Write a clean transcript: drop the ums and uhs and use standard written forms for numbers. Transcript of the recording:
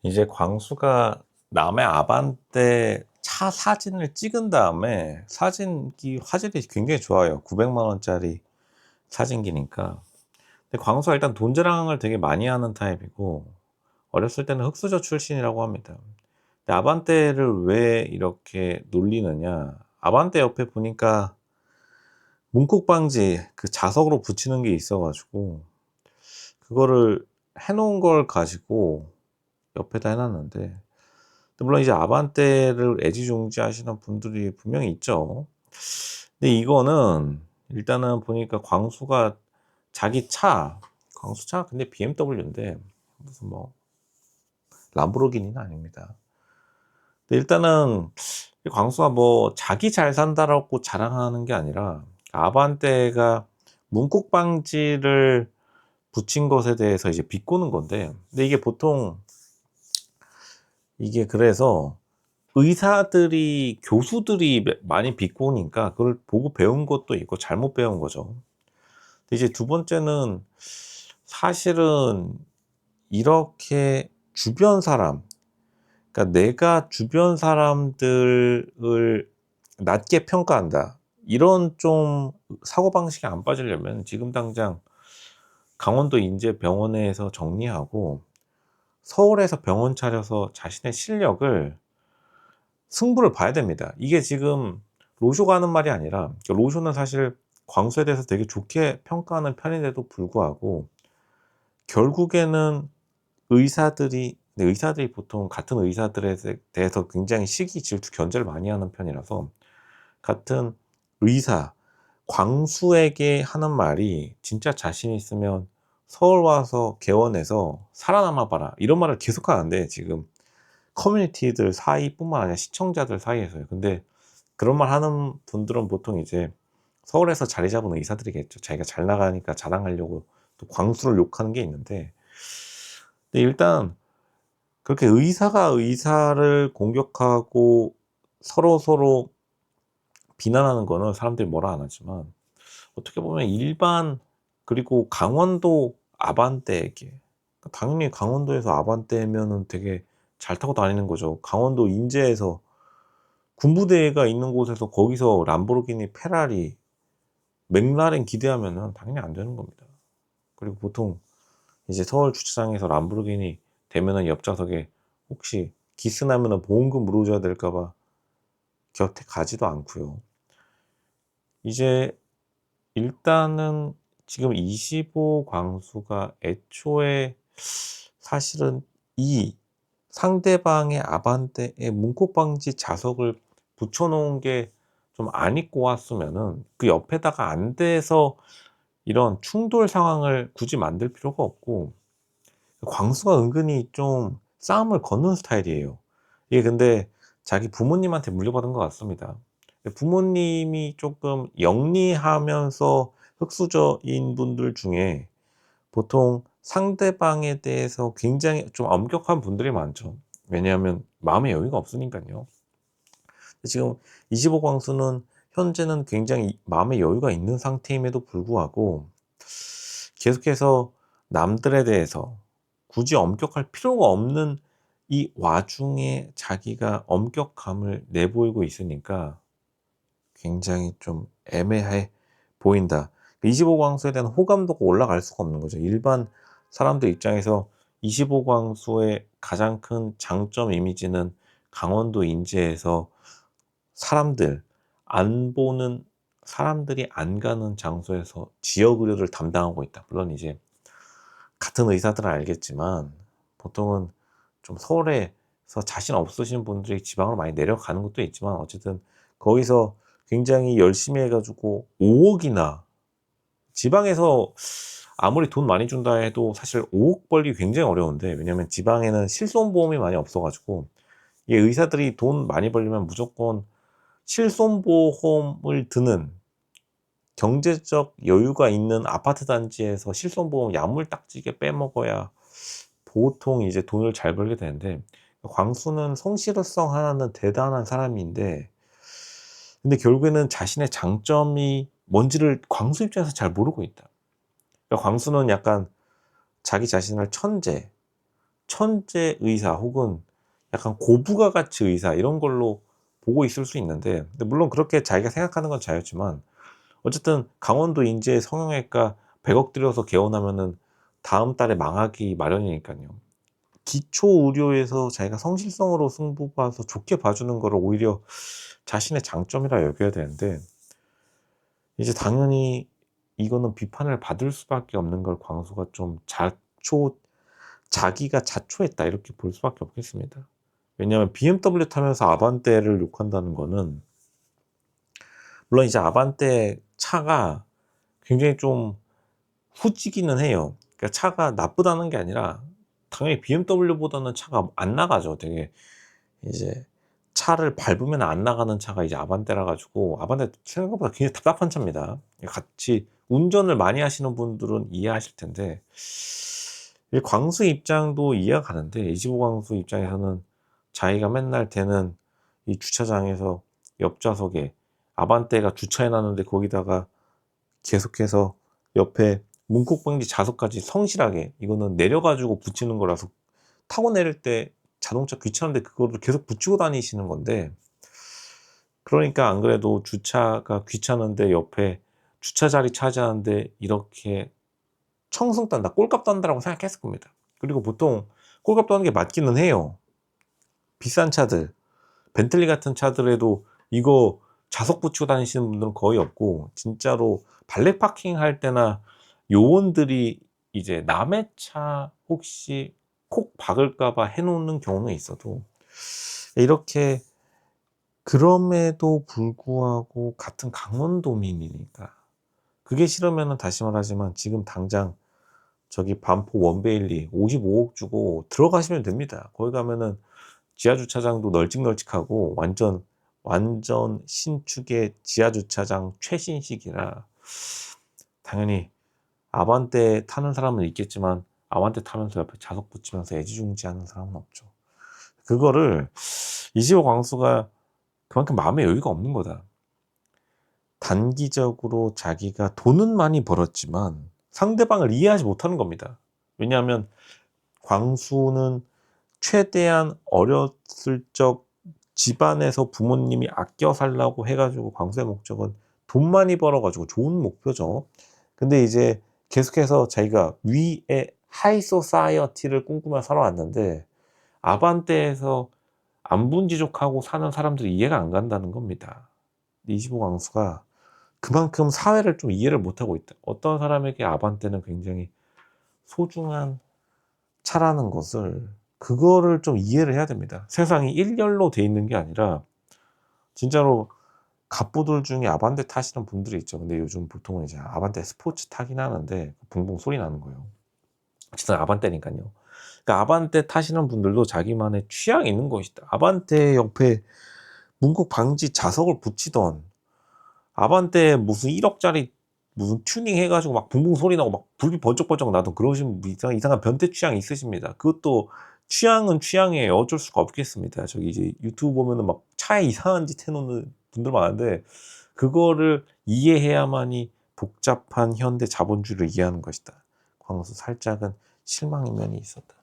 이제 광수가 남의 아반떼 차 사진을 찍은 다음에 사진기 화질이 굉장히 좋아요. 900만 원짜리 사진기니까. 근데 광수가 일단 돈 자랑을 되게 많이 하는 타입이고 어렸을 때는 흑수저 출신이라고 합니다. 근데 아반떼를 왜 이렇게 놀리느냐? 아반떼 옆에 보니까 문콕방지 그 자석으로 붙이는 게 있어 가지고 그거를 해 놓은 걸 가지고 옆에다 해 놨는데, 물론 이제 아반떼를 애지중지하시는 분들이 분명히 있죠. 근데 이거는 일단은 보니까 광수가 자기 차, 광수차 근데 BMW인데 무슨 뭐 람보르기니는 아닙니다. 근데 일단은 이 광수가 뭐 자기 잘 산다라고 자랑하는 게 아니라 아반떼가 문콕 방지를 붙인 것에 대해서 이제 비꼬는 건데, 근데 이게 보통 이게 그래서 의사들이 교수들이 많이 비꼬니까 그걸 보고 배운 것도 있고 잘못 배운 거죠. 근데 이제 두 번째는 사실은 이렇게 주변 사람, 그러니까 내가 주변 사람들을 낮게 평가한다, 이런 좀 사고방식에 안 빠지려면 지금 당장 강원도 인제병원에서 정리하고 서울에서 병원 차려서 자신의 실력을 승부를 봐야 됩니다. 이게 지금 로쇼가 하는 말이 아니라, 로쇼는 사실 광수에 대해서 되게 좋게 평가하는 편인데도 불구하고 결국에는 의사들이, 근데 의사들이 보통 같은 의사들에 대해서 굉장히 시기 질투 견제를 많이 하는 편이라서 같은 의사 광수에게 하는 말이 진짜 자신 있으면 서울 와서 개원해서 살아남아 봐라, 이런 말을 계속 하는데 지금 커뮤니티들 사이뿐만 아니라 시청자들 사이에서요. 근데 그런 말 하는 분들은 보통 이제 서울에서 자리 잡은 의사들이겠죠. 자기가 잘 나가니까 자랑하려고 또 광수를 욕하는 게 있는데, 근데 일단 그렇게 의사가 의사를 공격하고 서로 비난하는 거는 사람들이 뭐라 안 하지만, 어떻게 보면 일반, 그리고 강원도 아반떼에게, 당연히 강원도에서 아반떼면은 되게 잘 타고 다니는 거죠. 강원도 인제에서 군부대가 있는 곳에서 거기서 람보르기니, 페라리, 맥라렌 기대하면은 당연히 안 되는 겁니다. 그리고 보통 이제 서울 주차장에서 람보르기니 대면은 옆좌석에 혹시 기스 나면은 보험금 물어줘야 될까 봐 곁에 가지도 않고요. 이제 일단은 지금 25 광수가 애초에 사실은 이 상대방의 아반떼에 문콕 방지 자석을 붙여 놓은 게 좀 안 입고 왔으면은 그 옆에다가 안 대서 이런 충돌 상황을 굳이 만들 필요가 없고, 광수가 은근히 좀 싸움을 거는 스타일이에요. 이게 근데 자기 부모님한테 물려받은 것 같습니다. 부모님이 조금 영리하면서 흑수저인 분들 중에 보통 상대방에 대해서 굉장히 좀 엄격한 분들이 많죠. 왜냐하면 마음의 여유가 없으니까요. 지금 25 광수는 현재는 굉장히 마음의 여유가 있는 상태임에도 불구하고 계속해서 남들에 대해서 굳이 엄격할 필요가 없는 이 와중에 자기가 엄격함을 내보이고 있으니까 굉장히 좀 애매해 보인다. 25 광수에 대한 호감도가 올라갈 수가 없는 거죠. 일반 사람들 입장에서 25 광수의 가장 큰 장점 이미지는 강원도 인제에서 사람들 안 보는, 사람들이 안 가는 장소에서 지역 의료를 담당하고 있다. 물론 이제 같은 의사들은 알겠지만 보통은 좀 서울에서 자신 없으신 분들이 지방으로 많이 내려가는 것도 있지만, 어쨌든 거기서 굉장히 열심히 해 가지고 5 억이나, 지방에서 아무리 돈 많이 준다 해도 사실 5억 벌기 굉장히 어려운데, 왜냐면 지방에는 실손보험이 많이 없어 가지고 이게 의사들이 돈 많이 벌려면 무조건 실손보험을 드는 경제적 여유가 있는 아파트 단지에서 실손보험 야물딱지게 빼먹어야 보통 이제 돈을 잘 벌게 되는데, 광수는 성실성 하나는 대단한 사람인데, 근데 결국에는 자신의 장점이 뭔지를 광수 입장에서 잘 모르고 있다. 그러니까 광수는 약간 자기 자신을 천재, 천재 의사 혹은 약간 고부가 가치 의사 이런 걸로 보고 있을 수 있는데, 근데 물론 그렇게 자기가 생각하는 건 자유지만 어쨌든 강원도 인제 성형외과 100억 들여서 개원하면은 다음 달에 망하기 마련이니깐요. 기초 의료에서 자기가 성실성으로 승부 봐서 좋게 봐주는 거를 오히려 자신의 장점이라 여겨야 되는데, 이제 당연히 이거는 비판을 받을 수밖에 없는 걸 광수가 좀 자기가 자초했다 이렇게 볼 수밖에 없겠습니다. 왜냐하면 BMW 타면서 아반떼를 욕한다는 거는, 물론 이제 아반떼 차가 굉장히 좀 후지기는 해요. 그러니까 차가 나쁘다는 게 아니라 당연히 BMW보다는 차가 안 나가죠. 되게 이제 차를 밟으면 안 나가는 차가 이제 아반떼라 가지고, 아반떼 생각보다 굉장히 답답한 차입니다. 같이 운전을 많이 하시는 분들은 이해하실 텐데, 이 광수 입장도 이해가 가는데, 이지보 광수 입장에서는 자기가 맨날 대는 이 주차장에서 옆좌석에 아반떼가 주차해 놨는데 거기다가 계속해서 옆에 문콕방지 자석까지 성실하게, 이거는 내려 가지고 붙이는 거라서 타고 내릴 때 자동차 귀찮은데 그거를 계속 붙이고 다니시는 건데, 그러니까 안 그래도 주차가 귀찮은데 옆에 주차 자리 차지하는데 이렇게 청승 딴다, 꼴값 딴다라고 생각했을 겁니다. 그리고 보통 꼴값 따는 게 맞기는 해요. 비싼 차들, 벤틀리 같은 차들에도 이거 자석 붙이고 다니시는 분들은 거의 없고, 진짜로 발렛 파킹 할 때나 요원들이 이제 남의 차 혹시 콕 박을까 봐 해 놓는 경우는 있어도, 이렇게 그럼에도 불구하고 같은 강원도민이니까 그게 싫으면은, 다시 말하지만 지금 당장 저기 반포 원베일리 55억 주고 들어가시면 됩니다. 거기 가면은 지하 주차장도 널찍널찍하고 완전 신축의 지하 주차장 최신식이라, 당연히 아반떼 타는 사람은 있겠지만 아반떼 타면서 옆에 자석 붙이면서 애지중지하는 사람은 없죠. 그거를 이지호 광수가 그만큼 마음의 여유가 없는 거다. 단기적으로 자기가 돈은 많이 벌었지만 상대방을 이해하지 못하는 겁니다. 왜냐하면 광수는 최대한 어렸을 적 집안에서 부모님이 아껴 살라고 해 가지고, 광수의 목적은 돈 많이 벌어 가지고 좋은 목표죠. 근데 이제 계속해서 자기가 위의 하이 소사이어티를 꿈꾸며 살아왔는데, 아반떼에서 안분지족하고 사는 사람들이 이해가 안 간다는 겁니다. 이지보 광수가 그만큼 사회를 좀 이해를 못하고 있다. 어떤 사람에게 아반떼는 굉장히 소중한 차라는 것을, 그거를 좀 이해를 해야 됩니다. 세상이 일렬로 돼 있는 게 아니라 진짜로 갑부들 중에 아반떼 타시는 분들이 있죠. 근데 요즘 보통은 이제 아반떼 스포츠 타긴 하는데 붕붕 소리 나는 거예요. 어쨌든 아반떼니까요. 그러니까 아반떼 타시는 분들도 자기만의 취향이 있는 것이다. 아반떼 옆에 문콕 방지 자석을 붙이던, 아반떼 무슨 1억짜리 무슨 튜닝 해가지고 막 붕붕 소리 나고 막 불빛 번쩍번쩍 나던, 그러신 이상한 변태 취향이 있으십니다. 그것도 취향은 취향이에요. 어쩔 수가 없겠습니다. 저기 이제 유튜브 보면은 막 차에 이상한 짓 해놓는 분들 많은데, 그거를 이해해야만이 복잡한 현대 자본주의를 이해하는 것이다. 광수 살짝은 실망의 면이 있었다.